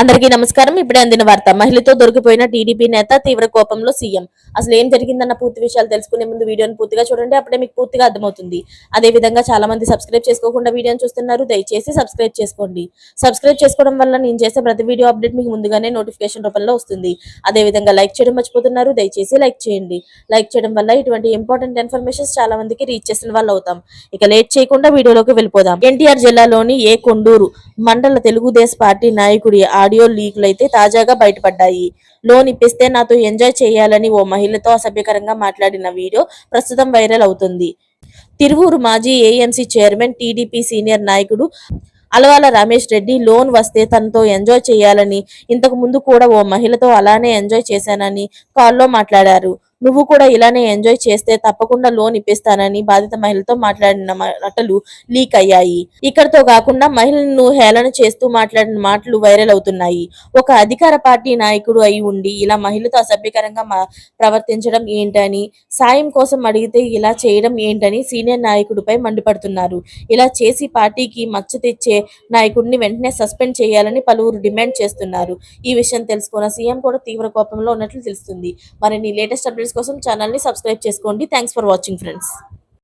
అందరికీ నమస్కారం. ఇప్పుడే అందిన వార్త. మహిళతో దొరికిపోయిన టీడీపీ నేత తీవ్ర కోపంలో సీఎం. అసలు ఏం జరిగిందన్న పూర్తి విషయాలు తెలుసుకునే ముందు వీడియోని పూర్తిగా చూడండి. అప్పుడే మీకు పూర్తిగా అర్థమవుతుంది. అదే విధంగా చాలా మంది సబ్స్క్రైబ్ చేసుకోకుండా వీడియోని చూస్తున్నారు. దయచేసి సబ్స్క్రైబ్ చేసుకోండి. సబ్స్క్రైబ్ చేసుకోవడం వల్ల నేను చేసే ప్రతి వీడియో అప్డేట్ మీకు ముందుగానే నోటిఫికేషన్ రూపంలో వస్తుంది. అదే విధంగా లైక్ చేయడం మర్చిపోతున్నారు. దయచేసి లైక్ చేయండి. లైక్ చేయడం వల్ల ఇటువంటి ఇంపార్టెంట్ ఇన్ఫర్మేషన్స్ చాలా మందికి రీచ్ చేసిన వాళ్ళు అవుతాం. ఇక లేట్ చేయకుండా వీడియోలోకి వెళ్ళిపోదాం. ఎన్టీఆర్ జిల్లాలోని కొండూరు మండల తెలుగుదేశం పార్టీ నాయకుడి ఆడియో లీకులు అయితే తాజాగా బయటపడ్డాయి. లోన్ ఇప్పిస్తే నాతో ఎంజాయ్ చేయాలని ఓ మహిళతో అసభ్యకరంగా మాట్లాడిన వీడియో ప్రస్తుతం వైరల్ అవుతుంది. తిరువూరు మాజీ ఏఎంసీ చైర్మన్, టీడీపీ సీనియర్ నాయకుడు అలవాల రమేష్ రెడ్డి లోన్ వస్తే తనతో ఎంజాయ్ చేయాలని, ఇంతకు ముందు కూడా ఓ మహిళతో అలానే ఎంజాయ్ చేశానని కాల్లో మాట్లాడారు. నువ్వు కూడా ఇలానే ఎంజాయ్ చేస్తే తప్పకుండా లోన్ ఇప్పిస్తానని బాధిత మహిళతో మాట్లాడిన మాటలు లీక్ అయ్యాయి. ఇక్కడతో కాకుండా మహిళలను హేళన చేస్తూ మాట్లాడిన మాటలు వైరల్ అవుతున్నాయి. ఒక అధికార పార్టీ నాయకుడు అయి ఉండి ఇలా మహిళతో అసభ్యకరంగా ప్రవర్తించడం ఏంటని, సాయం కోసం అడిగితే ఇలా చేయడం ఏంటని సీనియర్ నాయకుడిపై మండిపడుతున్నారు. ఇలా చేసి పార్టీకి మచ్చ తెచ్చే నాయకుడిని వెంటనే సస్పెండ్ చేయాలని పలువురు డిమాండ్ చేస్తున్నారు. ఈ విషయం తెలుసుకున్న సీఎం కూడా తీవ్ర కోపంలో ఉన్నట్లు తెలుస్తుంది. మరిన్ని లేటెస్ట్ అప్డేట్స్ కోసం ఛానల్ ని సబ్స్క్రైబ్ చేసుకోండి. Thanks for watching friends.